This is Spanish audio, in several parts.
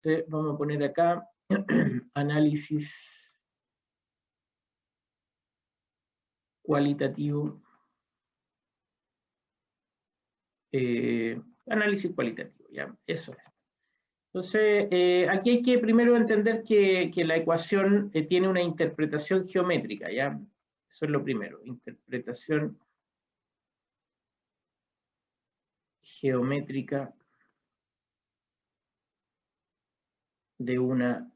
Entonces vamos a poner acá análisis cualitativo. Análisis cualitativo, ¿ya? Eso es. Entonces, aquí hay que primero entender que la ecuación tiene una interpretación geométrica, ¿ya? Eso es lo primero, interpretación geométrica de una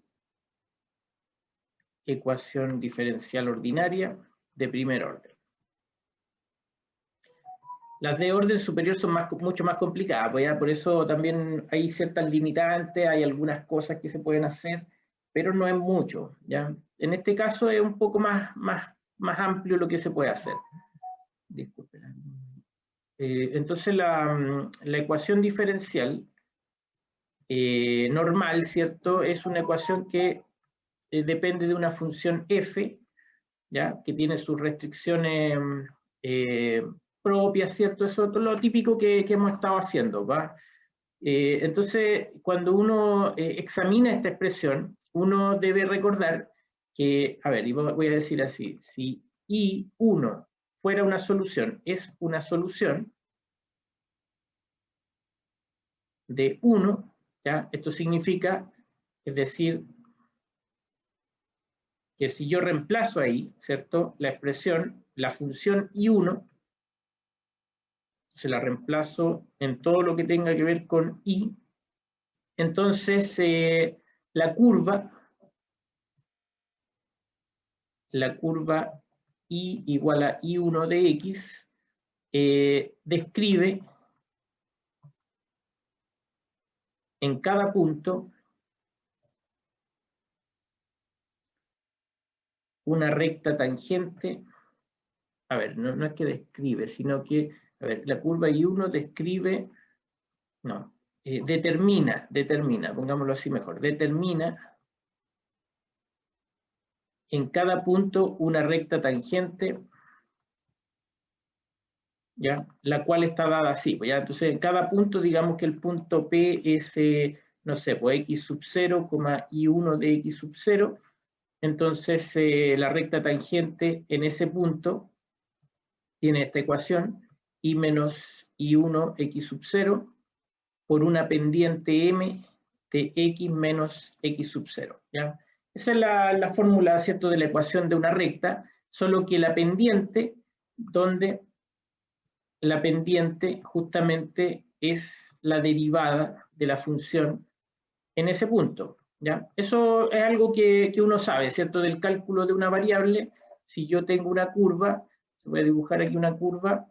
ecuación diferencial ordinaria de primer orden. Las de orden superior son mucho más complicadas, pues ya por eso también hay ciertas limitantes, hay algunas cosas que se pueden hacer, pero no es mucho, ¿ya? En este caso es un poco más amplio lo que se puede hacer. Disculpen. Entonces la ecuación diferencial normal, ¿cierto? Es una ecuación que depende de una función f, ¿ya? Que tiene sus restricciones propias, ¿cierto? Eso es lo típico que hemos estado haciendo, ¿va? Entonces, cuando uno examina esta expresión, uno debe recordar que, a ver, y voy a decir así, si I1 fuera una solución, es una solución de 1, ¿ya? Esto significa, es decir, que si yo reemplazo ahí, ¿cierto? La expresión, la función I1, se la reemplazo en todo lo que tenga que ver con I, entonces la curva I igual a I1 de X describe en cada punto una recta tangente. A ver, no es que describe, sino que, a ver, la curva I1 describe, no, determina, pongámoslo así mejor, determina en cada punto una recta tangente, ¿ya? La cual está dada así, pues, ¿ya? Entonces, en cada punto, digamos que el punto P es, no sé, pues X sub 0, I1 de X sub 0, entonces la recta tangente en ese punto tiene esta ecuación, I menos I1 X sub 0 por una pendiente M de X menos X sub 0, ¿ya? Esa es la fórmula, ¿cierto?, de la ecuación de una recta, solo que la pendiente, donde la pendiente justamente es la derivada de la función en ese punto, ¿ya? Eso es algo que uno sabe, ¿cierto? Del cálculo de una variable, si yo tengo una curva, voy a dibujar aquí una curva,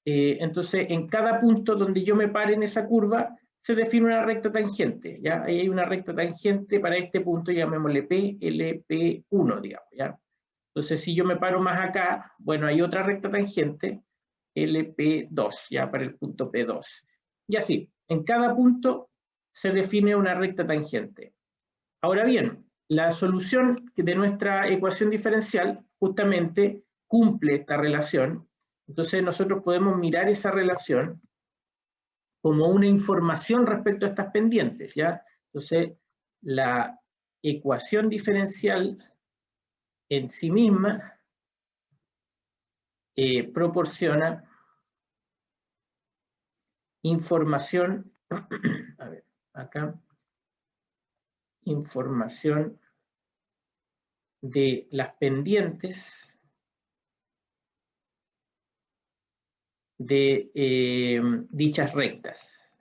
entonces en cada punto donde yo me pare en esa curva, se define una recta tangente, ¿ya? Ahí hay una recta tangente para este punto, llamémosle P, L, P1, digamos, ¿ya? Entonces si yo me paro más acá, bueno, hay otra recta tangente, LP2, ya para el punto P2. Y así, en cada punto se define una recta tangente. Ahora bien, la solución de nuestra ecuación diferencial justamente cumple esta relación. Entonces nosotros podemos mirar esa relación como una información respecto a estas pendientes, ¿ya? Entonces, la ecuación diferencial en sí misma proporciona información, a ver, acá, información de las pendientes de dichas rectas.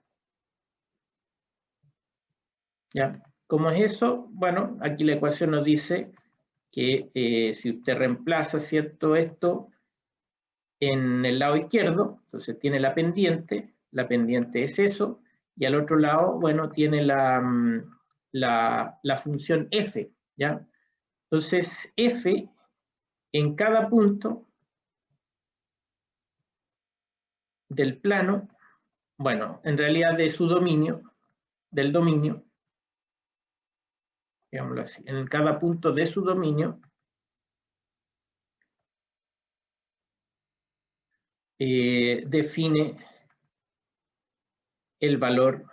¿Ya? ¿Cómo es eso? Bueno, aquí la ecuación nos dice que si usted reemplaza, ¿cierto?, esto en el lado izquierdo, entonces tiene la pendiente es eso, y al otro lado, bueno, tiene la función f, ¿ya? Entonces, f en cada punto del plano, bueno, en realidad de su dominio, del dominio, digámoslo así, en cada punto de su dominio, define el valor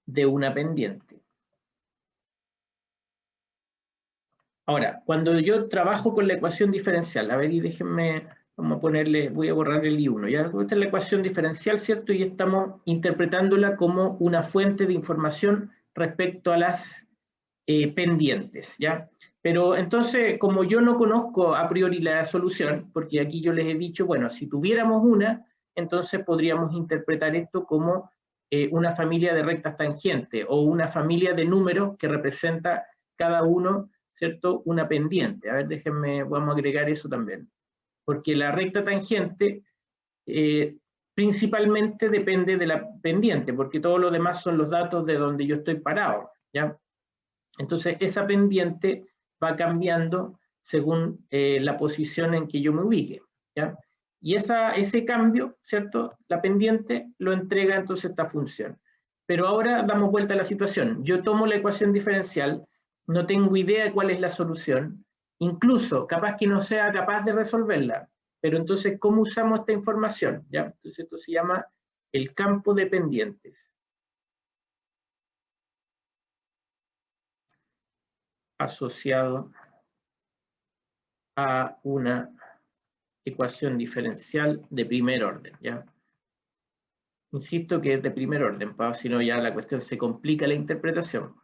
de una pendiente. Ahora, cuando yo trabajo con la ecuación diferencial, a ver, y déjenme, vamos a ponerle, voy a borrar el I1, ¿ya? Esta es la ecuación diferencial, ¿cierto? Y estamos interpretándola como una fuente de información respecto a las pendientes, ¿ya? Pero entonces, como yo no conozco a priori la solución, porque aquí yo les he dicho, bueno, si tuviéramos una, entonces podríamos interpretar esto como una familia de rectas tangentes o una familia de números que representa cada uno, ¿cierto? Una pendiente. A ver, déjenme, vamos a agregar eso también. Porque la recta tangente principalmente depende de la pendiente, porque todo lo demás son los datos de donde yo estoy parado, ¿ya? Entonces, esa pendiente va cambiando según la posición en que yo me ubique, ¿ya? Y ese cambio, ¿cierto? La pendiente lo entrega entonces esta función. Pero ahora damos vuelta a la situación. Yo tomo la ecuación diferencial, no tengo idea de cuál es la solución, incluso capaz que no sea capaz de resolverla. Pero entonces, ¿cómo usamos esta información? ¿Ya? Entonces, esto se llama el campo de pendientes. Asociado a una ecuación diferencial de primer orden, ¿ya? Insisto que es de primer orden, si no ya la cuestión se complica la interpretación.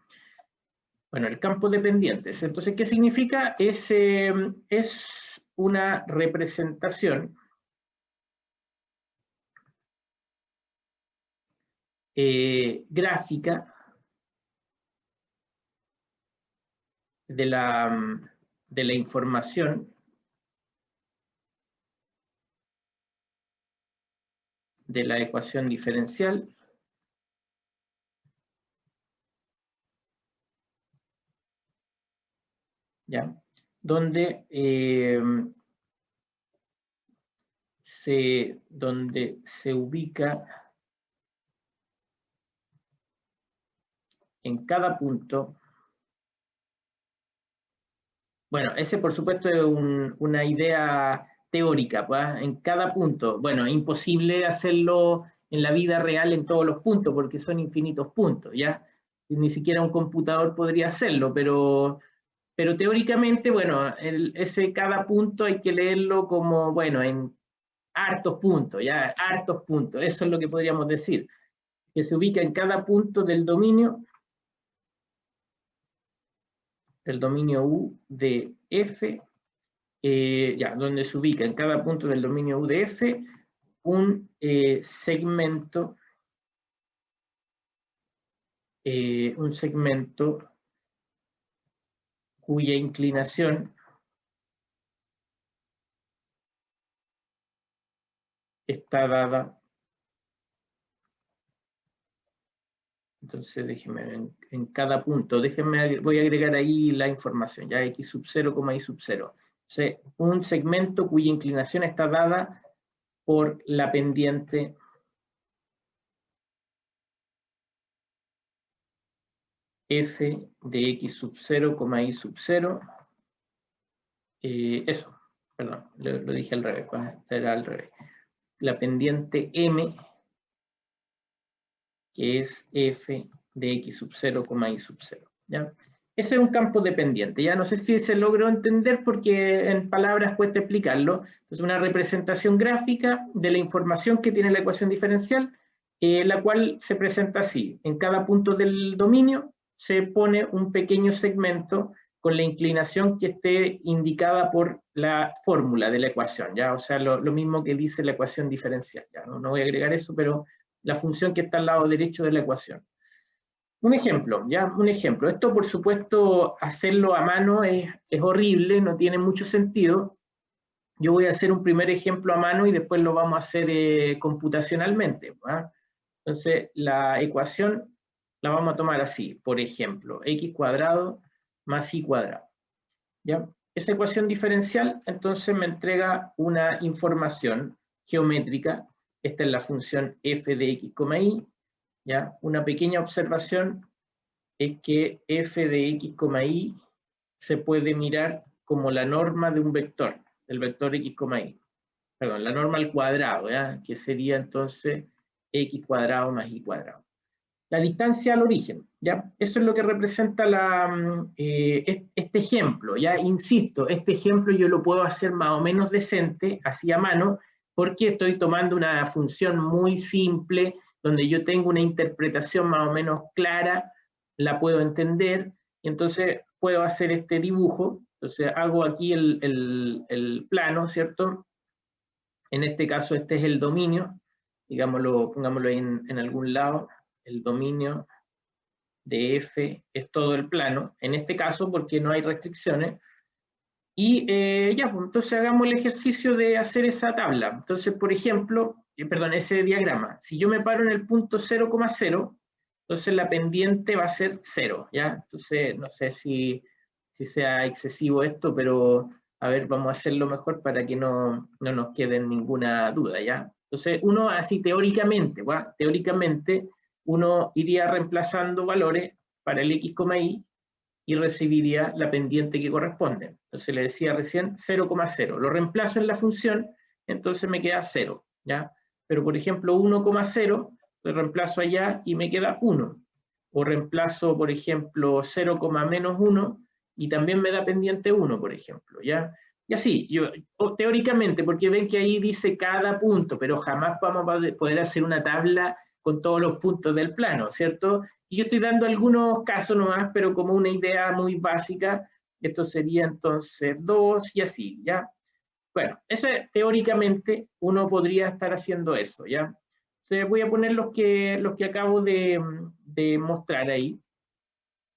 Bueno, el campo de pendientes. Entonces, ¿qué significa? Es una representación gráfica de la información de la ecuación diferencial ¿ya? Donde se ubica en cada punto. Bueno, ese por supuesto es una idea teórica, ¿pues? En cada punto. Bueno, es imposible hacerlo en la vida real en todos los puntos, porque son infinitos puntos, ¿ya? Ni siquiera un computador podría hacerlo, pero teóricamente, bueno, cada punto hay que leerlo como, bueno, en hartos puntos, ¿ya? Hartos puntos, eso es lo que podríamos decir, que se ubica en cada punto del dominio U de F, ya, donde se ubica en cada punto del dominio U de F un segmento cuya inclinación está dada. Entonces, déjenme, en cada punto, voy a agregar ahí la información, ya x sub 0, y sub 0. Entonces, un segmento cuya inclinación está dada por la pendiente f de x sub 0, y sub 0. Eso, perdón, lo dije al revés, será al revés. La pendiente m, que es f de x sub 0, y sub 0. ¿Ya? Ese es un campo dependiente. Ya no sé si se logró entender porque en palabras cuesta explicarlo. Es una representación gráfica de la información que tiene la ecuación diferencial, la cual se presenta así. En cada punto del dominio se pone un pequeño segmento con la inclinación que esté indicada por la fórmula de la ecuación, ¿ya? O sea, lo mismo que dice la ecuación diferencial, ¿ya? No voy a agregar eso, pero la función que está al lado derecho de la ecuación. Un ejemplo, ¿ya? Un ejemplo. Esto, por supuesto, hacerlo a mano es horrible, no tiene mucho sentido. Yo voy a hacer un primer ejemplo a mano y después lo vamos a hacer computacionalmente, ¿va? Entonces, la ecuación la vamos a tomar así, por ejemplo, x cuadrado más y cuadrado, ¿ya? Esa ecuación diferencial, entonces, me entrega una información geométrica. Esta es la función f de x, y, ¿ya? Una pequeña observación es que f de x, y se puede mirar como la norma de un vector, el vector x, y. Perdón, la norma al cuadrado, ¿ya? Que sería entonces x cuadrado más y cuadrado. la distancia al origen, ¿ya? Eso es lo que representa este ejemplo, ¿ya? Insisto, este ejemplo yo lo puedo hacer más o menos decente, así a mano, porque estoy tomando una función muy simple, donde yo tengo una interpretación más o menos clara, la puedo entender, y entonces puedo hacer este dibujo. Entonces hago aquí el plano, ¿cierto? En este caso este es el dominio, digámoslo, pongámoslo ahí en algún lado, el dominio de F es todo el plano, en este caso porque no hay restricciones, y ya, pues, entonces hagamos el ejercicio de hacer esa tabla. Entonces, por ejemplo, perdón, ese diagrama, si yo me paro en el punto 0,0, entonces la pendiente va a ser 0, ¿ya? Entonces, no sé si sea excesivo esto, pero a ver, vamos a hacerlo mejor para que no nos quede ninguna duda, ¿ya? Entonces, uno así teóricamente, ¿va? Teóricamente, uno iría reemplazando valores para el x, y y recibiría la pendiente que corresponde. Entonces le decía recién 0,0. Lo reemplazo en la función, entonces me queda 0, ¿ya? Pero por ejemplo 1,0 lo reemplazo allá y me queda 1. O reemplazo, por ejemplo, 0, menos 1 y también me da pendiente 1, por ejemplo, ¿ya? Y así, teóricamente, porque ven que ahí dice cada punto, pero jamás vamos a poder hacer una tabla con todos los puntos del plano, ¿cierto? Y yo estoy dando algunos casos nomás, pero como una idea muy básica. Esto sería entonces 2 y así, ¿ya? Bueno, teóricamente uno podría estar haciendo eso, ¿ya? Entonces voy a poner los que acabo de mostrar ahí,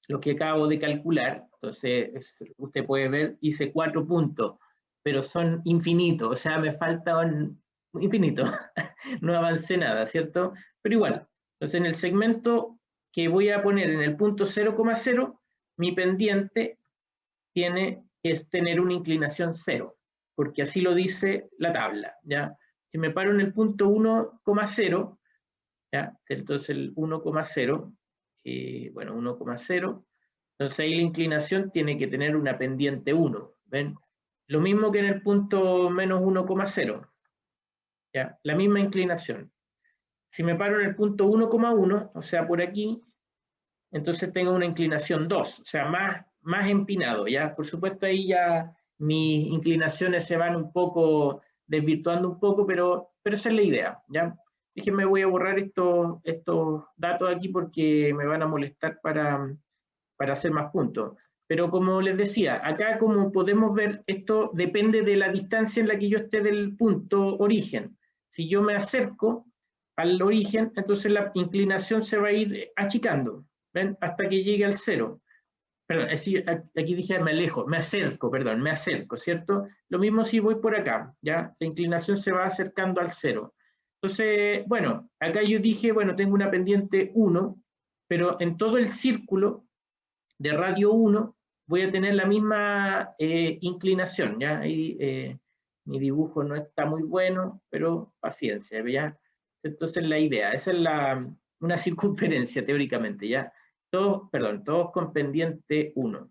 los que acabo de calcular. Entonces, usted puede ver, hice 4 puntos, pero son infinitos, o sea, me faltan infinitos, no avancé nada, ¿cierto? Pero igual, entonces en el segmento que voy a poner en el punto 0,0, mi pendiente tiene que tener una inclinación 0, porque así lo dice la tabla, ¿ya? Si me paro en el punto 1,0, ¿ya? Entonces el 1,0, bueno, 1,0, entonces ahí la inclinación tiene que tener una pendiente 1, ¿ven? Lo mismo que en el punto menos 1,0, ¿ya? La misma inclinación. Si me paro en el punto 1,1, o sea, por aquí, entonces tengo una inclinación 2, o sea, más empinado, ¿ya? Por supuesto ahí ya mis inclinaciones se van un poco desvirtuando un poco, pero esa es la idea, ¿ya? Déjenme, voy a borrar estos datos aquí porque me van a molestar para hacer más puntos. Pero como les decía, acá como podemos ver, esto depende de la distancia en la que yo esté del punto origen. Si yo me acerco al origen, entonces la inclinación se va a ir achicando, ¿ven? Hasta que llegue al 0. Perdón, aquí dije me alejo, me acerco, ¿cierto? Lo mismo si voy por acá, ¿ya? La inclinación se va acercando al 0. Entonces, bueno, acá yo dije, bueno, tengo una pendiente 1, pero en todo el círculo de radio 1 voy a tener la misma inclinación, ¿ya? Ahí mi dibujo no está muy bueno, pero paciencia, ¿ya? Entonces la idea, esa es una circunferencia teóricamente, ¿ya? Todos con pendiente 1.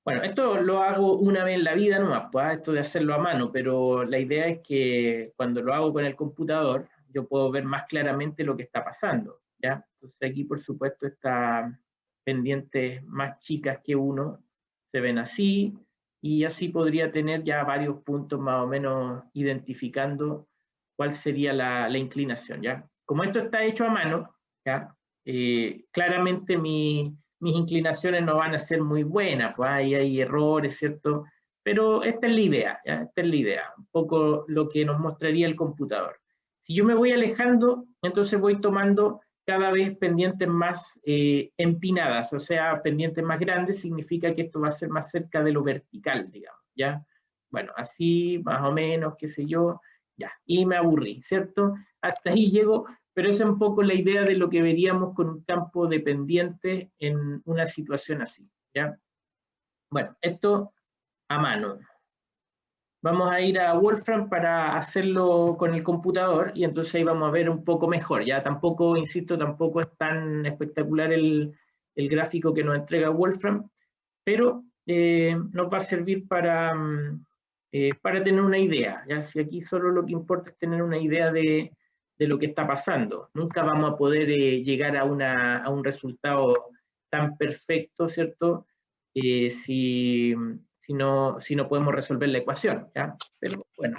Bueno, esto lo hago una vez en la vida nomás, pues, esto de hacerlo a mano, pero la idea es que cuando lo hago con el computador, yo puedo ver más claramente lo que está pasando, ¿ya? Entonces aquí, por supuesto, está pendientes más chicas que 1 se ven así, y así podría tener ya varios puntos más o menos identificando cuál sería la inclinación, ¿ya? Como esto está hecho a mano, ¿ya? Claramente mis inclinaciones no van a ser muy buenas, pues hay errores, ¿cierto? Pero esta es la idea, ¿ya? Esta es la idea, un poco lo que nos mostraría el computador. Si yo me voy alejando, entonces voy tomando cada vez pendientes más empinadas, o sea, pendientes más grandes, significa que esto va a ser más cerca de lo vertical, digamos, ¿ya? Bueno, así, más o menos, qué sé yo, ya, y me aburrí, ¿cierto? Hasta ahí llego, pero esa es un poco la idea de lo que veríamos con un campo de pendientes en una situación así, ¿ya? Bueno, esto a mano. Vamos a ir a Wolfram para hacerlo con el computador y entonces ahí vamos a ver un poco mejor. Ya tampoco, insisto, tampoco es tan espectacular el gráfico que nos entrega Wolfram, pero nos va a servir para tener una idea. ¿Ya? Si aquí solo lo que importa es tener una idea de de lo que está pasando. Nunca vamos a poder llegar a un resultado tan perfecto, ¿cierto? Si no podemos resolver la ecuación, ¿ya? Pero bueno.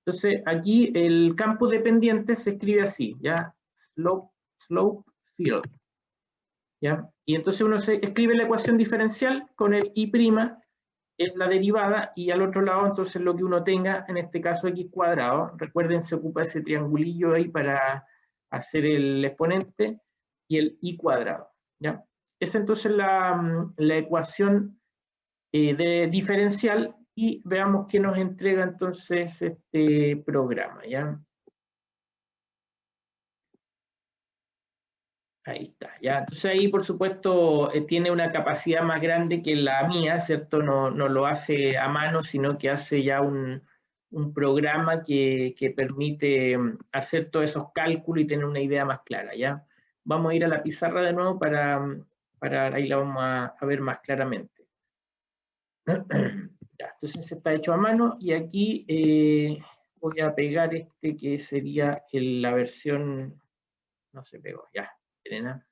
Entonces, aquí el campo dependiente se escribe así, ¿ya? Slope field, ¿ya? Y entonces uno se escribe la ecuación diferencial con el I', es la derivada, y al otro lado, entonces, lo que uno tenga, en este caso x cuadrado, recuerden, se ocupa ese triangulillo ahí para hacer el exponente, y el I cuadrado, ¿ya? Esa entonces la ecuación de diferencial, y veamos qué nos entrega entonces este programa, ¿ya? Ahí está, ¿ya? Entonces ahí, por supuesto, tiene una capacidad más grande que la mía, ¿cierto? No lo hace a mano, sino que hace ya un programa que permite hacer todos esos cálculos y tener una idea más clara, ¿ya? Vamos a ir a la pizarra de nuevo para ahí la vamos a ver más claramente. Ya, entonces está hecho a mano, y aquí voy a pegar este que sería la versión, no se pegó, ya, Elena.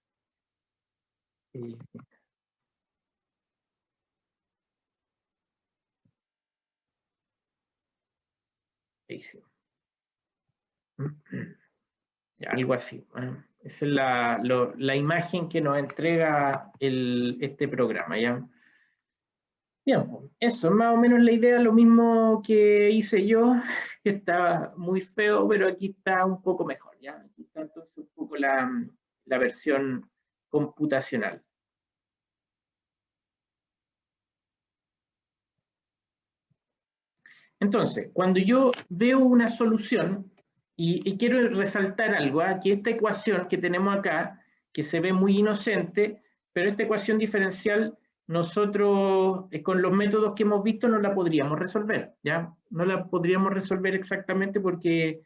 Algo así. Esa es la imagen que nos entrega este programa, ¿ya? Bien, pues, eso es más o menos la idea, lo mismo que hice yo, que estaba muy feo, pero aquí está un poco mejor, ¿ya? Aquí está entonces un poco la versión computacional. Entonces, cuando yo veo una solución, y quiero resaltar algo, que esta ecuación que tenemos acá, que se ve muy inocente, pero esta ecuación diferencial, nosotros con los métodos que hemos visto no la podríamos resolver, ¿ya? No la podríamos resolver exactamente porque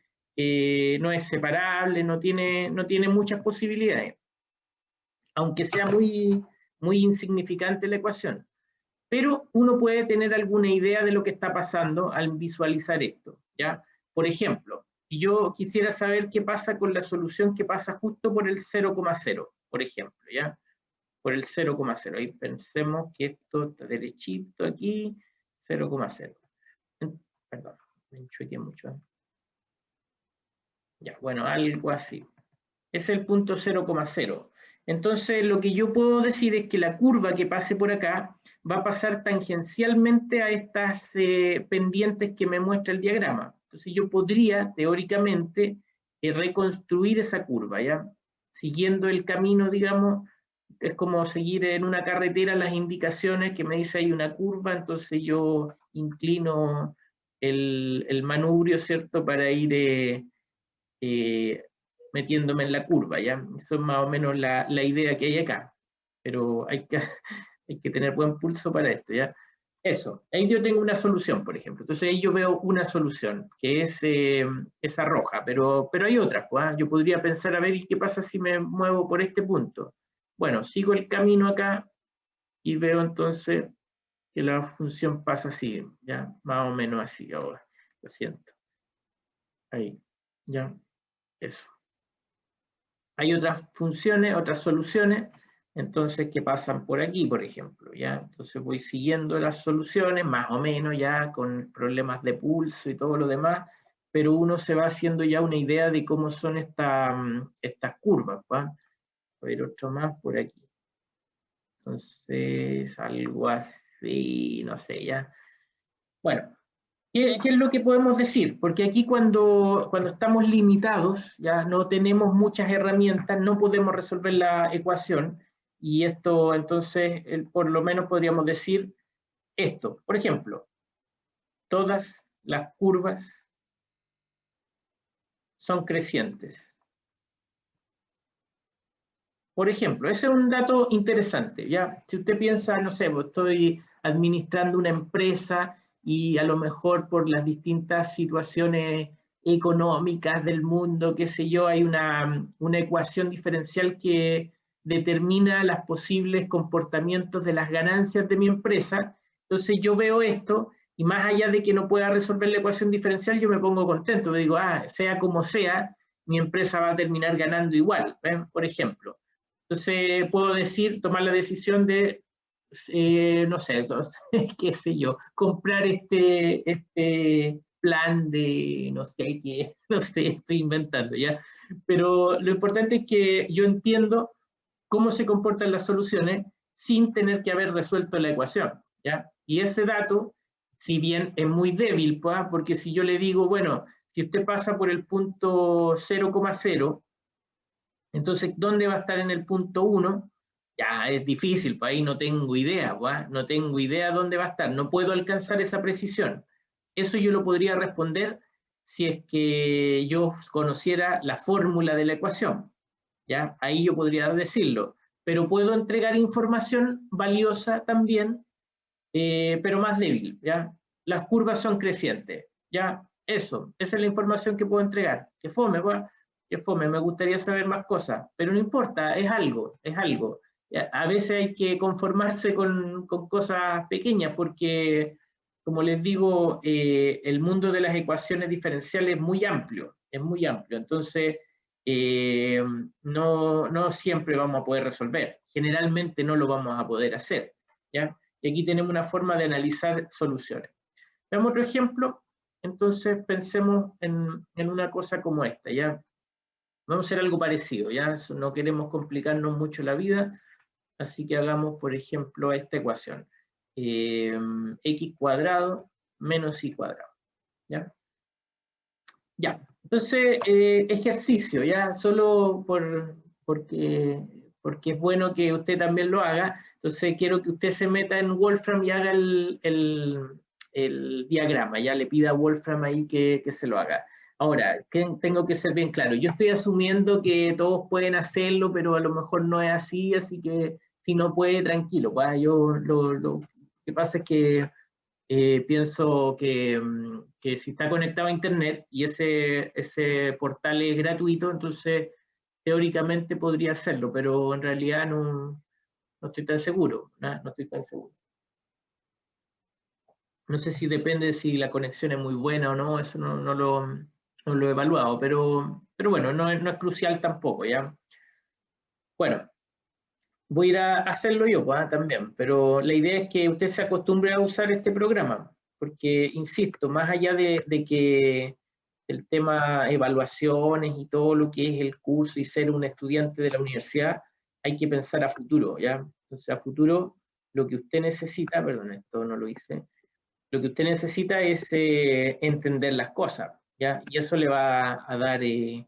no es separable, no tiene muchas posibilidades, aunque sea muy insignificante la ecuación. Pero uno puede tener alguna idea de lo que está pasando al visualizar esto, ¿ya? Por ejemplo, si yo quisiera saber qué pasa con la solución que pasa justo por el 0,0, por ejemplo, ¿ya? Por el 0,0. Ahí pensemos que esto está derechito aquí, 0,0. Perdón, me enchuequé mucho. Ya, bueno, algo así. Es el punto 0,0. Entonces, lo que yo puedo decir es que la curva que pase por acá va a pasar tangencialmente a estas pendientes que me muestra el diagrama. Entonces, yo podría, teóricamente, reconstruir esa curva, ¿ya? Siguiendo el camino, digamos, es como seguir en una carretera las indicaciones que me dice hay una curva, entonces yo inclino el manubrio, ¿cierto?, para ir metiéndome en la curva, ¿ya? Eso es más o menos la idea que hay acá, pero hay que tener buen pulso para esto, ¿ya? Eso, ahí yo tengo una solución, por ejemplo. Entonces ahí yo veo una solución, que es esa roja, pero hay otras, pues, yo podría pensar, a ver, ¿y qué pasa si me muevo por este punto? Bueno, sigo el camino acá y veo entonces que la función pasa así, ya, más o menos así ahora, lo siento. Ahí, ya, eso. Hay otras funciones, otras soluciones, entonces, que pasan por aquí, por ejemplo, ¿ya? Entonces voy siguiendo las soluciones, más o menos, ya con problemas de pulso y todo lo demás, pero uno se va haciendo ya una idea de cómo son estas curvas, ¿va? A ver otro más por aquí. Entonces, algo así, no sé, ya. Bueno, ¿qué es lo que podemos decir? Porque aquí cuando estamos limitados, ya no tenemos muchas herramientas, no podemos resolver la ecuación, y esto entonces, por lo menos podríamos decir esto. Por ejemplo, todas las curvas son crecientes. Por ejemplo, ese es un dato interesante, ¿ya? Si usted piensa, no sé, estoy administrando una empresa y a lo mejor por las distintas situaciones económicas del mundo, qué sé yo, hay una ecuación diferencial que determina los posibles comportamientos de las ganancias de mi empresa. Entonces yo veo esto y, más allá de que no pueda resolver la ecuación diferencial, yo me pongo contento, digo, sea como sea, mi empresa va a terminar ganando igual, por ejemplo. Entonces puedo decir, tomar la decisión de, no sé, entonces, qué sé yo, comprar este plan de, no sé qué, no sé, estoy inventando, ¿ya? Pero lo importante es que yo entiendo cómo se comportan las soluciones sin tener que haber resuelto la ecuación, ¿ya? Y ese dato, si bien es muy débil, pues, porque si yo le digo, bueno, si usted pasa por el punto 0,0, entonces, ¿dónde va a estar en el punto 1? Ya es difícil, pues ahí no tengo idea, pues, no tengo idea dónde va a estar, no puedo alcanzar esa precisión. Eso yo lo podría responder si es que yo conociera la fórmula de la ecuación, ¿ya? Ahí yo podría decirlo, pero puedo entregar información valiosa también, pero más débil, ¿ya? Las curvas son crecientes, ¿ya? Eso, esa es la información que puedo entregar. Que fome, pues, que fome, me gustaría saber más cosas, pero no importa, es algo, es algo. A veces hay que conformarse con cosas pequeñas porque, como les digo, el mundo de las ecuaciones diferenciales es muy amplio, es muy amplio. Entonces, no siempre vamos a poder resolver. Generalmente no lo vamos a poder hacer, ¿ya? Y aquí tenemos una forma de analizar soluciones. Veamos otro ejemplo. Entonces pensemos en una cosa como esta, ¿ya? Vamos a hacer algo parecido, ¿ya? No queremos complicarnos mucho la vida, así que hagamos, por ejemplo, esta ecuación. X cuadrado menos y cuadrado, ¿ya? Ya, entonces, ejercicio, ¿ya? Solo porque es bueno que usted también lo haga. Entonces, quiero que usted se meta en Wolfram y haga el diagrama, ya le pida a Wolfram ahí que se lo haga. Ahora, tengo que ser bien claro. Yo estoy asumiendo que todos pueden hacerlo, pero a lo mejor no es así que si no puede, tranquilo. Yo lo que pasa es que pienso que si está conectado a Internet y ese portal es gratuito, entonces teóricamente podría hacerlo, pero en realidad no estoy tan seguro, ¿no? No estoy tan seguro. No sé si depende si la conexión es muy buena o no, eso no lo he evaluado, pero bueno, no es crucial tampoco, ¿ya? Bueno, voy a ir a hacerlo yo, pues, también, pero la idea es que usted se acostumbre a usar este programa, porque, insisto, más allá de que el tema evaluaciones y todo lo que es el curso y ser un estudiante de la universidad, hay que pensar a futuro, ¿ya? Entonces, a futuro, lo que usted necesita, perdón, esto no lo hice, lo que usted necesita es entender las cosas, ¿ya? Y eso le va a dar eh,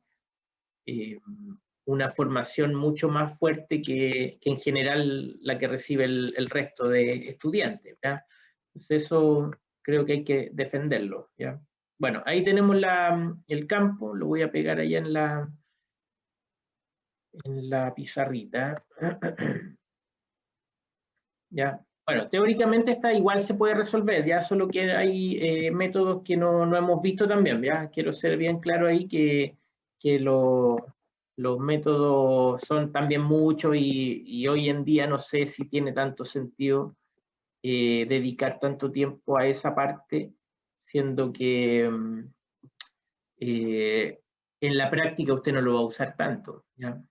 una formación mucho más fuerte que en general la que recibe el resto de estudiantes, ¿ya? Entonces eso creo que hay que defenderlo, ¿ya? Bueno, ahí tenemos el campo, lo voy a pegar allá en la pizarrita. ¿Ya? Bueno, teóricamente esta igual se puede resolver, ya solo que hay métodos que no hemos visto también, ¿ya? Quiero ser bien claro ahí que los métodos son también muchos y hoy en día no sé si tiene tanto sentido dedicar tanto tiempo a esa parte, siendo que en la práctica usted no lo va a usar tanto, ¿ya?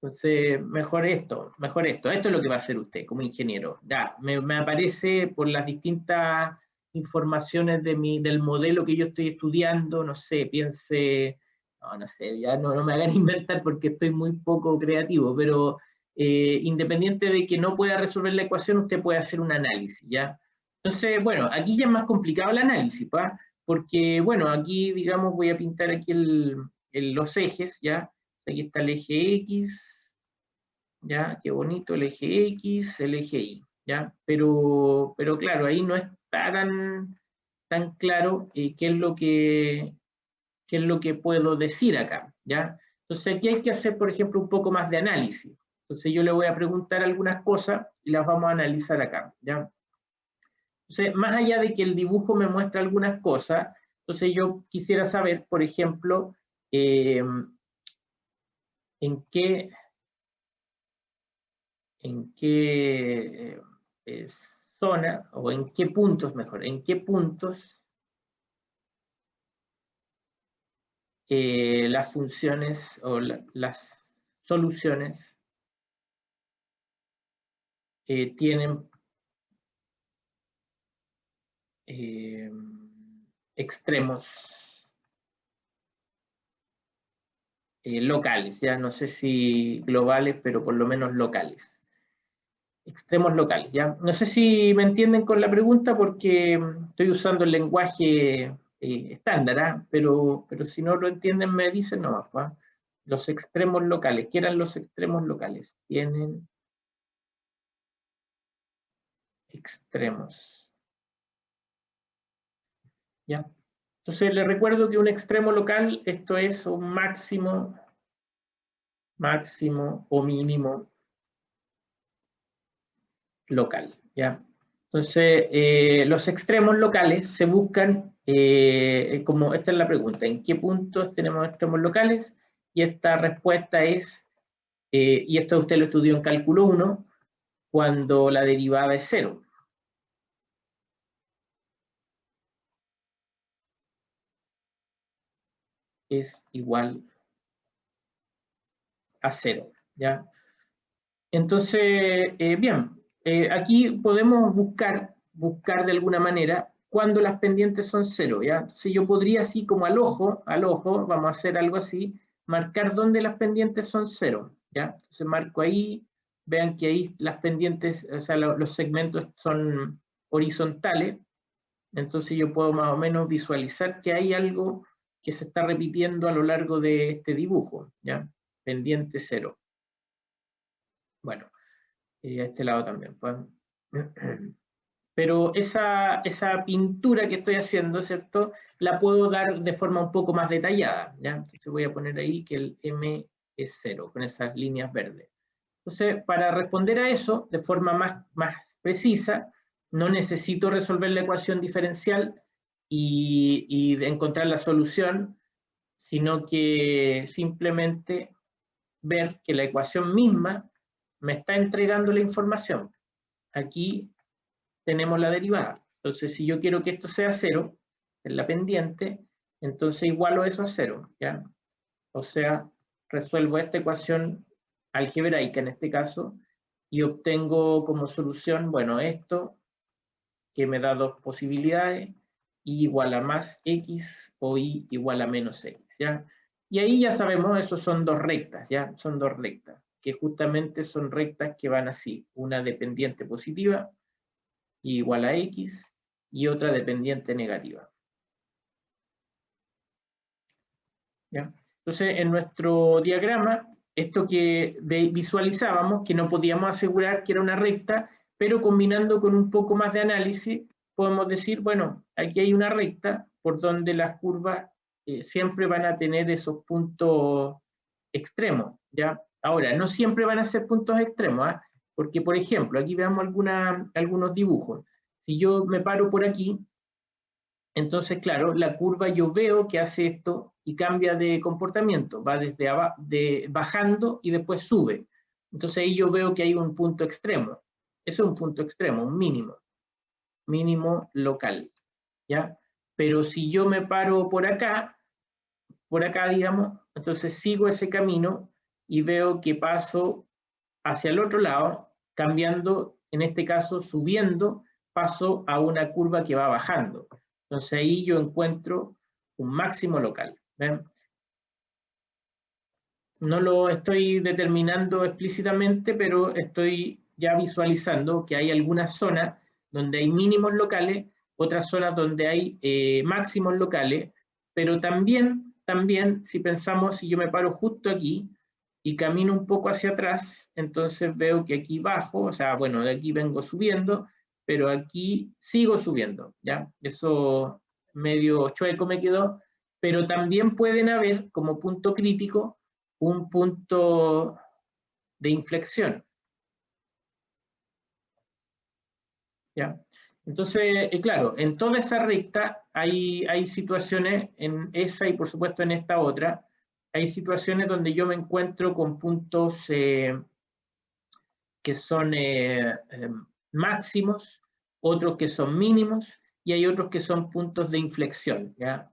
Entonces, mejor esto, mejor esto. Esto es lo que va a hacer usted como ingeniero. Ya, me aparece por las distintas informaciones del modelo que yo estoy estudiando, no sé, piense, no sé, ya no me hagan inventar porque estoy muy poco creativo, pero independiente de que no pueda resolver la ecuación, usted puede hacer un análisis, ¿ya? Entonces, bueno, aquí ya es más complicado el análisis, ¿pa? Porque, bueno, aquí, digamos, voy a pintar aquí los ejes, ¿ya? Aquí está el eje X, ¿ya? Qué bonito el eje X, el eje Y, ¿ya? Pero claro, ahí no está tan claro qué es lo que puedo decir acá, ¿ya? Entonces aquí hay que hacer, por ejemplo, un poco más de análisis. Entonces yo le voy a preguntar algunas cosas y las vamos a analizar acá, ¿ya? Entonces, más allá de que el dibujo me muestra algunas cosas, entonces yo quisiera saber, por ejemplo, en qué zona o en qué puntos, mejor, en qué puntos las funciones o las soluciones tienen extremos locales, ya no sé si globales, pero por lo menos locales. Extremos locales, ¿ya? No sé si me entienden con la pregunta porque estoy usando el lenguaje estándar, ¿ah? Pero si no lo entienden me dicen nomás, ¿ah? Los extremos locales, ¿qué eran los extremos locales? Tienen extremos, ¿ya? Entonces les recuerdo que un extremo local, esto es un máximo o mínimo local, ¿ya? Entonces, los extremos locales se buscan, como esta es la pregunta, ¿en qué puntos tenemos extremos locales? Y esta respuesta es, y esto usted lo estudió en cálculo 1, cuando la derivada es 0. Es igual a 0, ¿ya? Entonces, bien, aquí podemos buscar de alguna manera cuando las pendientes son 0, ¿ya? Si yo podría así como al ojo, vamos a hacer algo así, marcar dónde las pendientes son 0, ¿ya? Entonces marco ahí, vean que ahí las pendientes, o sea, los segmentos son horizontales, entonces yo puedo más o menos visualizar que hay algo que se está repitiendo a lo largo de este dibujo, ¿ya? Pendiente 0. Bueno. Y a este lado también, pues. Pero esa pintura que estoy haciendo, ¿cierto? La puedo dar de forma un poco más detallada, ¿ya? Entonces voy a poner ahí que el M es 0, con esas líneas verdes. Entonces, para responder a eso de forma más precisa, no necesito resolver la ecuación diferencial y encontrar la solución, sino que simplemente ver que la ecuación misma me está entregando la información. Aquí tenemos la derivada. Entonces, si yo quiero que esto sea 0, en la pendiente, entonces igualo eso a 0, ¿ya? O sea, resuelvo esta ecuación algebraica en este caso y obtengo como solución, bueno, esto que me da dos posibilidades, y igual a más x o y igual a menos x, ¿ya? Y ahí ya sabemos, esos son dos rectas, ¿ya? Son dos rectas, que justamente son rectas que van así, una dependiente positiva igual a x y otra dependiente negativa. ¿Ya? Entonces, en nuestro diagrama, esto que visualizábamos, que no podíamos asegurar que era una recta, pero combinando con un poco más de análisis, podemos decir, bueno, aquí hay una recta por donde las curvas siempre van a tener esos puntos extremos, ¿ya? Ahora, no siempre van a ser puntos extremos, ¿eh? Porque, por ejemplo, aquí veamos algunos dibujos. Si yo me paro por aquí, entonces, claro, la curva yo veo que hace esto y cambia de comportamiento, va desde bajando y después sube. Entonces ahí yo veo que hay un punto extremo. Eso es un punto extremo, un mínimo local, ¿ya? Pero si yo me paro por acá, digamos, entonces sigo ese camino y veo que paso hacia el otro lado, cambiando, en este caso subiendo, paso a una curva que va bajando. Entonces ahí yo encuentro un máximo local. ¿Ven? No lo estoy determinando explícitamente, pero estoy ya visualizando que hay algunas zonas donde hay mínimos locales, otras zonas donde hay máximos locales, pero también, si pensamos, si yo me paro justo aquí y camino un poco hacia atrás, entonces veo que aquí bajo, o sea, bueno, de aquí vengo subiendo, pero aquí sigo subiendo, ¿ya? Eso medio chueco me quedó, pero también pueden haber como punto crítico un punto de inflexión, ¿ya? Entonces, claro, en toda esa recta hay situaciones, en esa y por supuesto en esta otra, hay situaciones donde yo me encuentro con puntos que son máximos, otros que son mínimos y hay otros que son puntos de inflexión, ¿ya?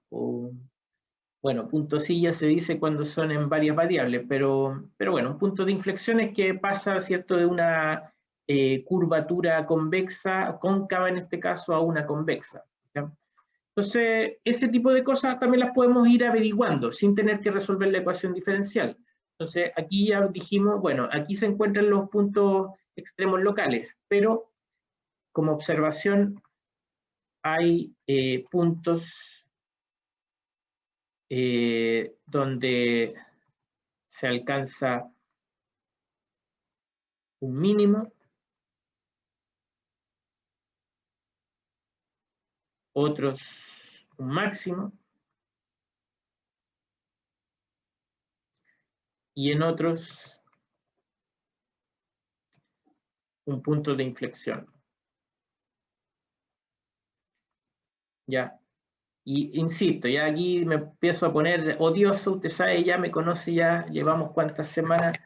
Bueno, punto silla se dice cuando son en varias variables, pero bueno, un punto de inflexión es que pasa, ¿cierto?, de una curvatura convexa, cóncava en este caso, a una convexa. ¿Ya? Entonces, ese tipo de cosas también las podemos ir averiguando sin tener que resolver la ecuación diferencial. Entonces, aquí ya dijimos, bueno, aquí se encuentran los puntos extremos locales, pero como observación hay puntos donde se alcanza un mínimo, otros un máximo, y en otros un punto de inflexión. ¿Ya? Y insisto, ya aquí me empiezo a poner odioso, usted sabe, ya me conoce, ya llevamos cuántas semanas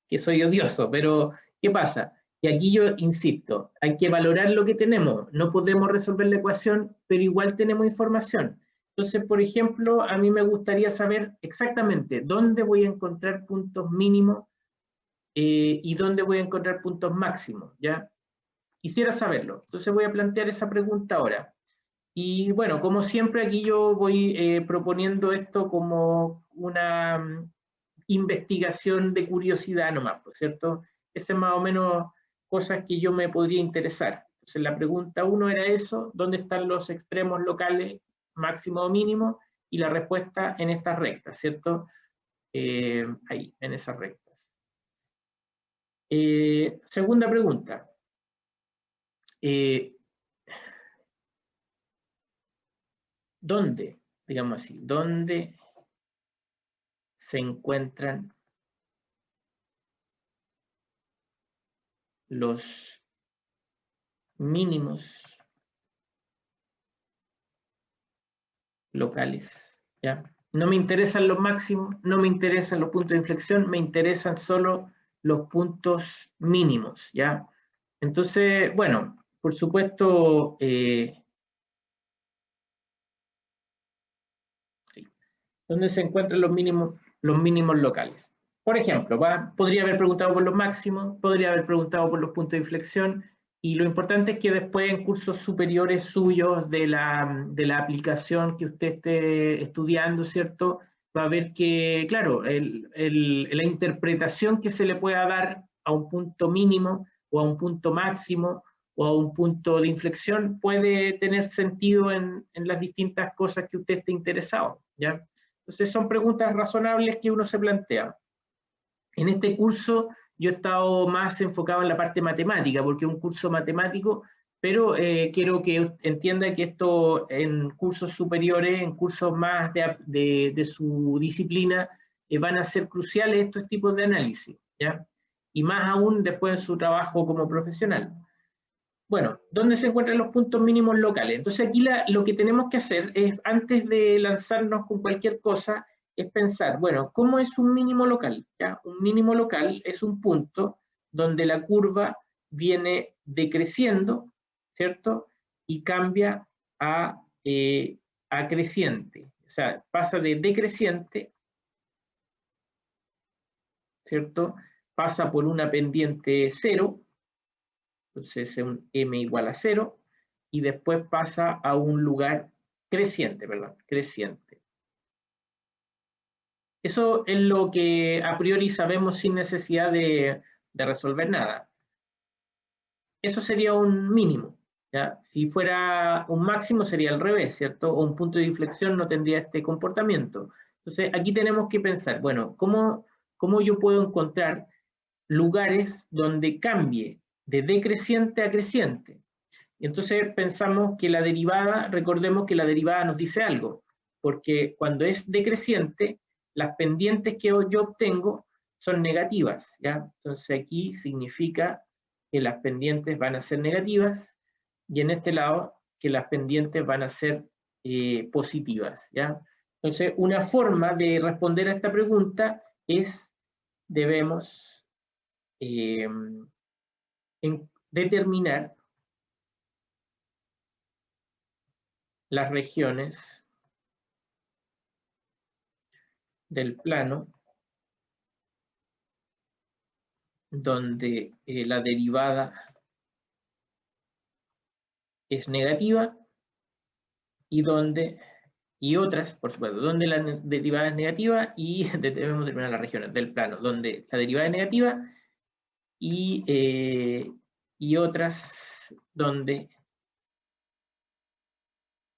que soy odioso, pero ¿qué pasa? Y aquí yo insisto, hay que valorar lo que tenemos, no podemos resolver la ecuación, pero igual tenemos información. Entonces, por ejemplo, a mí me gustaría saber exactamente dónde voy a encontrar puntos mínimos y dónde voy a encontrar puntos máximos, ¿ya? Quisiera saberlo, entonces voy a plantear esa pregunta ahora. Y bueno, como siempre aquí yo voy proponiendo esto como una investigación de curiosidad nomás, ¿por cierto? Esa es más o menos cosas que yo me podría interesar. Entonces la pregunta 1 era eso, ¿dónde están los extremos locales máximo o mínimo? Y la respuesta en estas rectas, ¿cierto? Ahí, en esas rectas. Segunda pregunta. ¿Dónde, digamos así, dónde se encuentran los mínimos locales? ¿Ya? No me interesan los máximos, no me interesan los puntos de inflexión, me interesan solo los puntos mínimos, ¿ya? Entonces, bueno, por supuesto, ¿dónde se encuentran los mínimos locales? Por ejemplo, podría haber preguntado por los máximos, podría haber preguntado por los puntos de inflexión, y lo importante es que después en cursos superiores suyos de la aplicación que usted esté estudiando, ¿cierto? Va a ver que, claro, la interpretación que se le pueda dar a un punto mínimo o a un punto máximo o a un punto de inflexión puede tener sentido en las distintas cosas que usted esté interesado, ¿ya? Entonces son preguntas razonables que uno se plantea. En este curso yo he estado más enfocado en la parte matemática, porque es un curso matemático, pero quiero que entienda que esto en cursos superiores, en cursos más de su disciplina, van a ser cruciales estos tipos de análisis, ¿ya? Y más aún después en su trabajo como profesional. Bueno, ¿dónde se encuentran los puntos mínimos locales? Entonces aquí lo que tenemos que hacer es, antes de lanzarnos con cualquier cosa, es pensar, bueno, ¿cómo es un mínimo local? ¿Ya? Un mínimo local es un punto donde la curva viene decreciendo, ¿cierto? Y cambia a creciente. O sea, pasa de decreciente, ¿cierto? Pasa por una pendiente cero, entonces es un m igual a 0, y después pasa a un lugar creciente, ¿verdad? Creciente. Eso es lo que a priori sabemos sin necesidad de resolver nada. Eso sería un mínimo, ¿ya? Si fuera un máximo sería al revés, ¿cierto? O un punto de inflexión no tendría este comportamiento. Entonces aquí tenemos que pensar, bueno, ¿cómo yo puedo encontrar lugares donde cambie de decreciente a creciente? Y entonces pensamos que la derivada, recordemos que la derivada nos dice algo, porque cuando es decreciente, las pendientes que yo obtengo son negativas, ¿ya? Entonces aquí significa que las pendientes van a ser negativas y en este lado que las pendientes van a ser positivas, ¿ya? Entonces una forma de responder a esta pregunta es, debemos determinar las regiones del plano donde la derivada es negativa y otras, por supuesto, donde la derivada es negativa y debemos determinar las regiones del plano donde la derivada es negativa y otras donde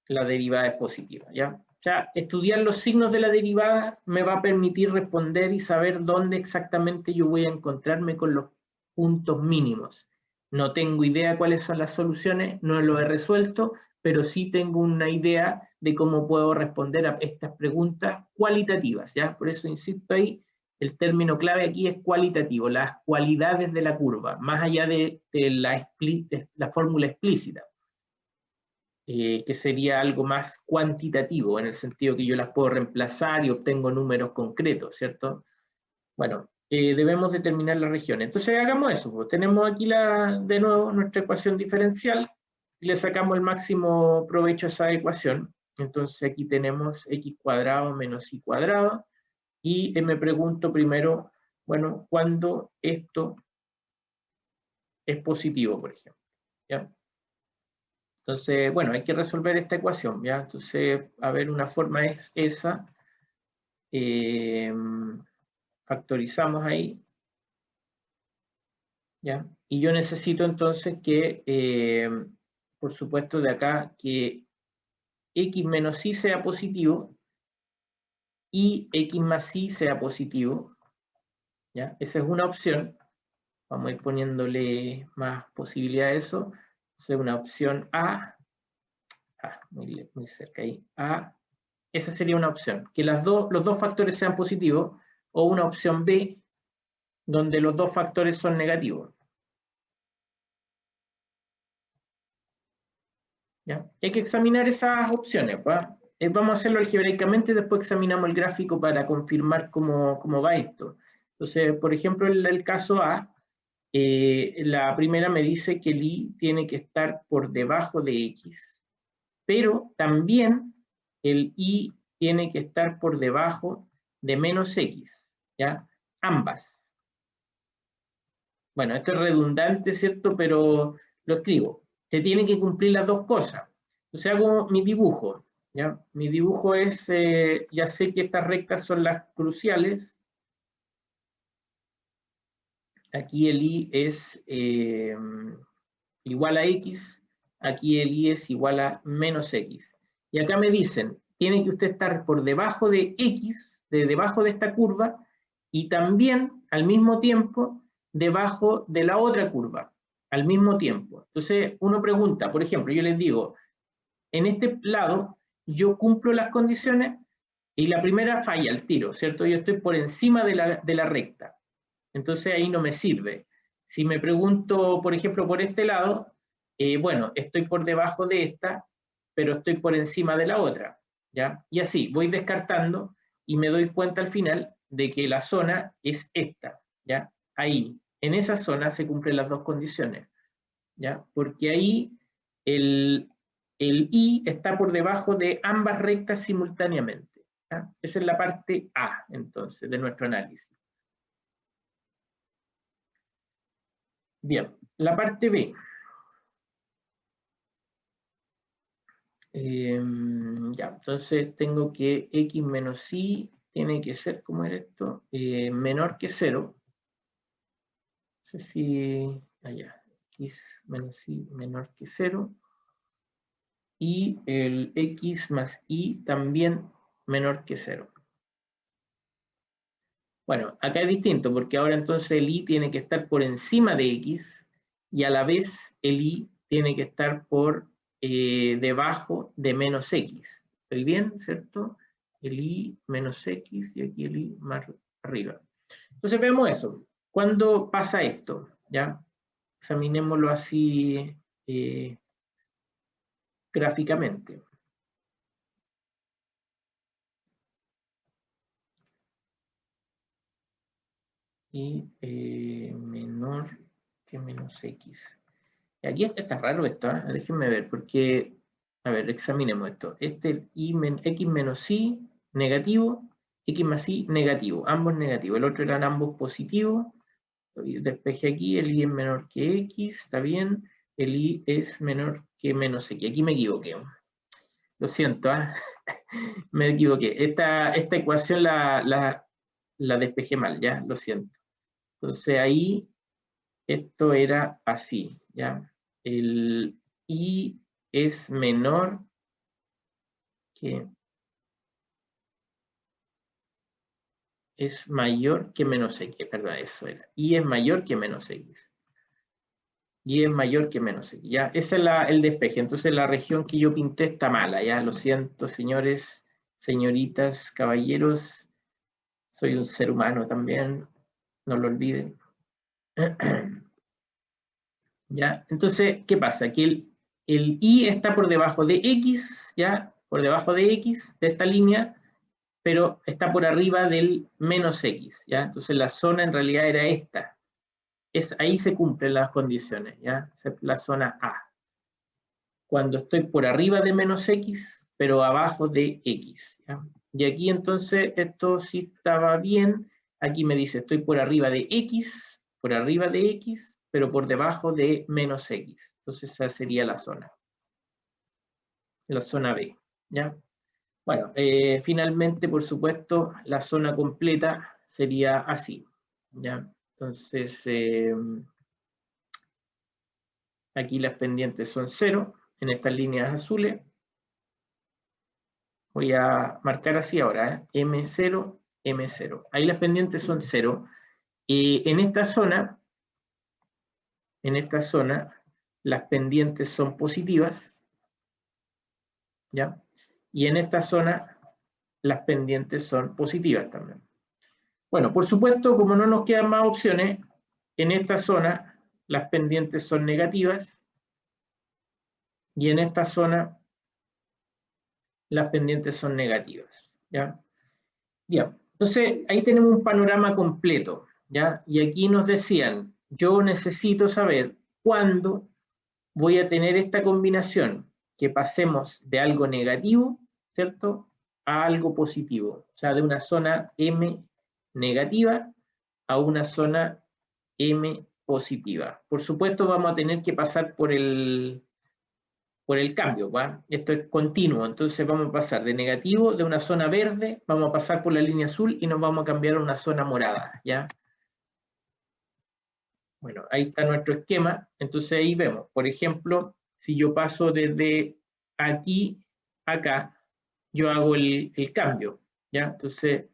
la derivada es positiva, ¿ya? Ya estudiar los signos de la derivada me va a permitir responder y saber dónde exactamente yo voy a encontrarme con los puntos mínimos. No tengo idea cuáles son las soluciones, no lo he resuelto, pero sí tengo una idea de cómo puedo responder a estas preguntas cualitativas, ¿ya? Por eso insisto ahí, el término clave aquí es cualitativo, las cualidades de la curva, más allá de la fórmula explícita. Que sería algo más cuantitativo, en el sentido que yo las puedo reemplazar y obtengo números concretos, ¿cierto? Bueno, debemos determinar la región. Entonces hagamos eso, pues. Tenemos aquí de nuevo nuestra ecuación diferencial y le sacamos el máximo provecho a esa ecuación. Entonces aquí tenemos x cuadrado menos y cuadrado y me pregunto primero, bueno, ¿cuándo esto es positivo, por ejemplo? ¿Ya? Entonces, bueno, hay que resolver esta ecuación, ¿ya? Entonces, a ver, una forma es esa. Factorizamos ahí, ¿ya? Y yo necesito entonces que, por supuesto, de acá, que x menos y sea positivo y x más y sea positivo, ¿ya? Esa es una opción. Vamos a ir poniéndole más posibilidad a eso. Entonces, una opción A. Muy cerca ahí. A. Esa sería una opción, que los dos factores sean positivos, o una opción B, donde los dos factores son negativos. ¿Ya? Hay que examinar esas opciones. Vamos a hacerlo algebraicamente y después examinamos el gráfico para confirmar cómo va esto. Entonces, por ejemplo, en el caso A, la primera me dice que el y tiene que estar por debajo de x, pero también el y tiene que estar por debajo de menos x, ¿ya? Ambas. Bueno, esto es redundante, ¿cierto? Pero lo escribo. Se tienen que cumplir las dos cosas. Entonces hago mi dibujo, ¿ya? Mi dibujo es, ya sé que estas rectas son las cruciales. Aquí el y es igual a x, aquí el y es igual a menos x. Y acá me dicen, tiene que usted estar por debajo de x, debajo de esta curva, y también al mismo tiempo debajo de la otra curva, al mismo tiempo. Entonces uno pregunta, por ejemplo, yo les digo, en este lado yo cumplo las condiciones y la primera falla al tiro, ¿cierto? Yo estoy por encima de la recta. Entonces ahí no me sirve. Si me pregunto, por ejemplo, por este lado, bueno, estoy por debajo de esta, pero estoy por encima de la otra, ¿ya? Y así, voy descartando y me doy cuenta al final de que la zona es esta, ¿ya? Ahí, en esa zona se cumplen las dos condiciones, ¿ya? Porque ahí el y está por debajo de ambas rectas simultáneamente, ¿ya? Esa es la parte A, entonces, de nuestro análisis. Bien, la parte B. Ya, entonces tengo que x menos y tiene que ser, ¿cómo era esto? Menor que 0. No sé si, allá, x menos y menor que 0. Y el x más y también menor que 0. Bueno, acá es distinto porque ahora entonces el y tiene que estar por encima de x y a la vez el y tiene que estar por debajo de menos x. ¿Estoy bien, cierto? El y menos x y aquí el y más arriba. Entonces vemos eso. ¿Cuándo pasa esto? ¿Ya? Examinémoslo así gráficamente. Y menor que menos x. Y aquí está raro esto, ¿eh? Déjenme ver, porque, a ver, examinemos esto. Este x menos y negativo X más Y negativo, ambos negativos. El otro eran ambos positivos. Despeje aquí, el Y es menor que X, está bien. El Y es menor que menos X. Aquí me equivoqué. Lo siento, me equivoqué. Esta ecuación la despejé mal, ya, lo siento. Entonces ahí, esto era así, ya. El Y es menor que... es mayor que menos X, perdón, eso era. Y es mayor que menos X. Y es mayor que menos X, ¿ya? Ese es el despeje. Entonces la región que yo pinté está mala, ¿ya? Lo siento, señores, señoritas, caballeros. Soy un ser humano también, no lo olviden. ¿Ya? Entonces, ¿qué pasa? Que el Y está por debajo de X, ¿ya? Por debajo de X, de esta línea, pero está por arriba del menos X, ¿ya? Entonces la zona en realidad era esta. Ahí se cumplen las condiciones, ¿ya? La zona A. Cuando estoy por arriba de menos X, pero abajo de X, ¿ya? Y aquí entonces esto sí estaba bien. Aquí me dice estoy por arriba de X, pero por debajo de menos X. Entonces esa sería la zona B, ¿ya? Bueno, finalmente, por supuesto, la zona completa sería así, ¿ya? Entonces, aquí las pendientes son 0, en estas líneas azules. Voy a marcar así ahora, M0, M0. Ahí las pendientes son 0. En esta zona, las pendientes son positivas, ¿ya? Y en esta zona, las pendientes son positivas también. Bueno, por supuesto, como no nos quedan más opciones, en esta zona las pendientes son negativas y en esta zona las pendientes son negativas, ¿ya? Bien, entonces ahí tenemos un panorama completo, ¿ya? Y aquí nos decían, yo necesito saber cuándo voy a tener esta combinación, que pasemos de algo negativo, ¿cierto?, a algo positivo, o sea, de una zona M negativa a una zona M positiva. Por supuesto, vamos a tener que pasar por el cambio, ¿va? Esto es continuo, entonces vamos a pasar de negativo, de una zona verde, vamos a pasar por la línea azul y nos vamos a cambiar a una zona morada, ¿ya? Bueno, ahí está nuestro esquema, entonces ahí vemos, por ejemplo, si yo paso desde aquí a acá, yo hago el cambio, ¿ya? Entonces,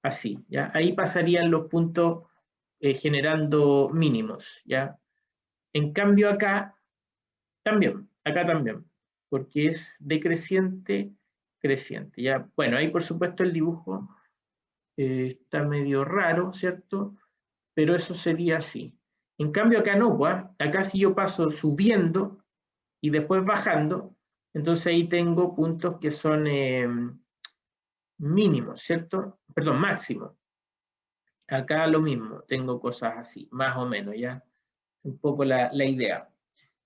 así, ¿ya? Ahí pasarían los puntos generando mínimos, ¿ya? En cambio acá también, porque es decreciente, creciente, ¿ya? Bueno, ahí por supuesto el dibujo está medio raro, ¿cierto? Pero eso sería así. En cambio acá no, pues, acá si yo paso subiendo y después bajando, entonces ahí tengo puntos que son mínimos, ¿cierto? Perdón, máximos. Acá lo mismo, tengo cosas así, más o menos, ¿ya? Un poco la idea.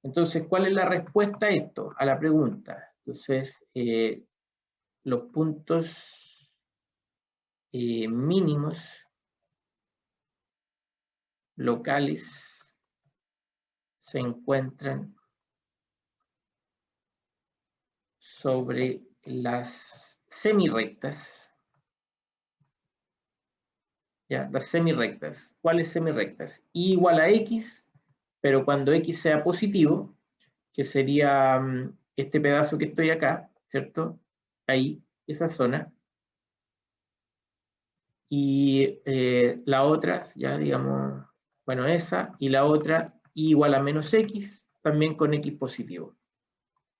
Entonces, ¿cuál es la respuesta a esto? A la pregunta. Entonces, los puntos mínimos locales se encuentran sobre las semirrectas. ¿Ya? Las semirrectas. ¿Cuáles semirrectas? Y igual a X, pero cuando X sea positivo, que sería este pedazo que estoy acá, ¿cierto? Ahí, esa zona. Y la otra, ya digamos, bueno, esa, y la otra igual a menos X, también con X positivo.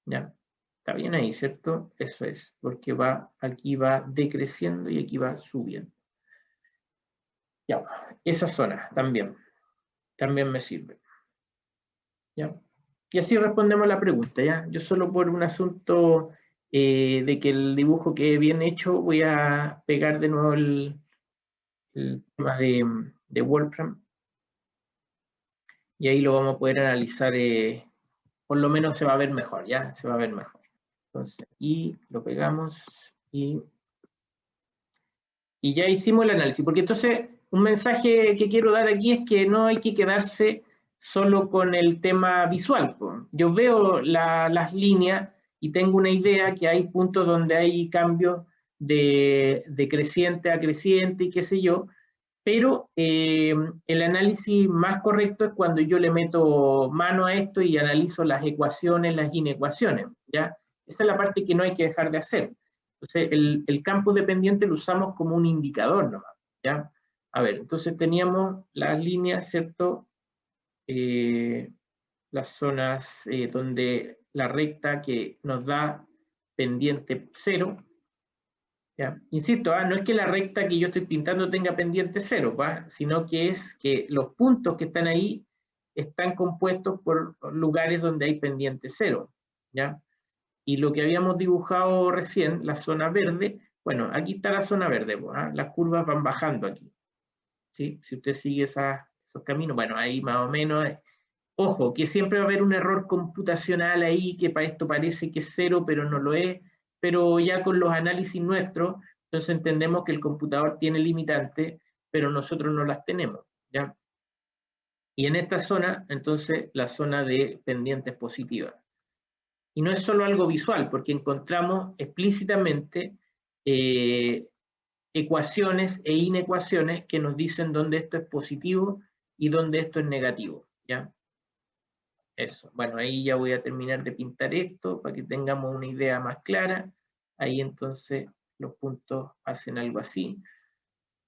¿Ya? Está bien ahí, ¿cierto? Eso es, porque aquí va decreciendo y aquí va subiendo. Ya, esa zona también me sirve. ¿Ya? Y así respondemos la pregunta, ¿ya? Yo solo por un asunto de que el dibujo quede bien hecho, voy a pegar de nuevo el tema de Wolfram. Y ahí lo vamos a poder analizar, por lo menos se va a ver mejor, ¿ya? Se va a ver mejor. Entonces, y lo pegamos y y ya hicimos el análisis, porque entonces un mensaje que quiero dar aquí es que no hay que quedarse solo con el tema visual. Yo veo las líneas y tengo una idea que hay puntos donde hay cambios de creciente a creciente y qué sé yo, pero el análisis más correcto es cuando yo le meto mano a esto y analizo las ecuaciones, las inecuaciones, ¿ya? Esa es la parte que no hay que dejar de hacer. Entonces, el campo dependiente lo usamos como un indicador nomás, ¿ya? A ver, entonces teníamos las líneas, ¿cierto? Las zonas donde la recta que nos da pendiente 0, ¿ya? Insisto, no es que la recta que yo estoy pintando tenga pendiente 0, sino que es que los puntos que están ahí están compuestos por lugares donde hay pendiente 0, ¿ya? Y lo que habíamos dibujado recién, la zona verde, bueno, aquí está la zona verde, las curvas van bajando aquí, ¿sí? Si usted sigue esos caminos, bueno, ahí más o menos. Ojo, que siempre va a haber un error computacional ahí, que para esto parece que es 0, pero no lo es, pero ya con los análisis nuestros, entonces entendemos que el computador tiene limitantes, pero nosotros no las tenemos, ¿ya? Y en esta zona, entonces, la zona de pendientes positivas. Y no es solo algo visual, porque encontramos explícitamente ecuaciones e inecuaciones que nos dicen dónde esto es positivo y dónde esto es negativo, ¿ya? Eso. Bueno, ahí ya voy a terminar de pintar esto para que tengamos una idea más clara. Ahí entonces los puntos hacen algo así.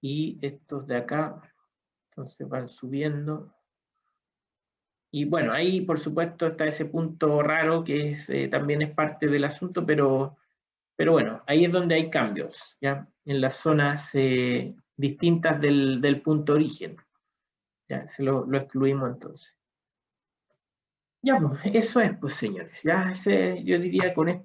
Y estos de acá, entonces van subiendo. Y bueno, ahí por supuesto está ese punto raro que es, también es parte del asunto, pero bueno, ahí es donde hay cambios, ¿ya? En las zonas distintas del punto origen. Ya, se lo excluimos entonces. Ya, pues, eso es, pues señores. Ya, yo diría con esto.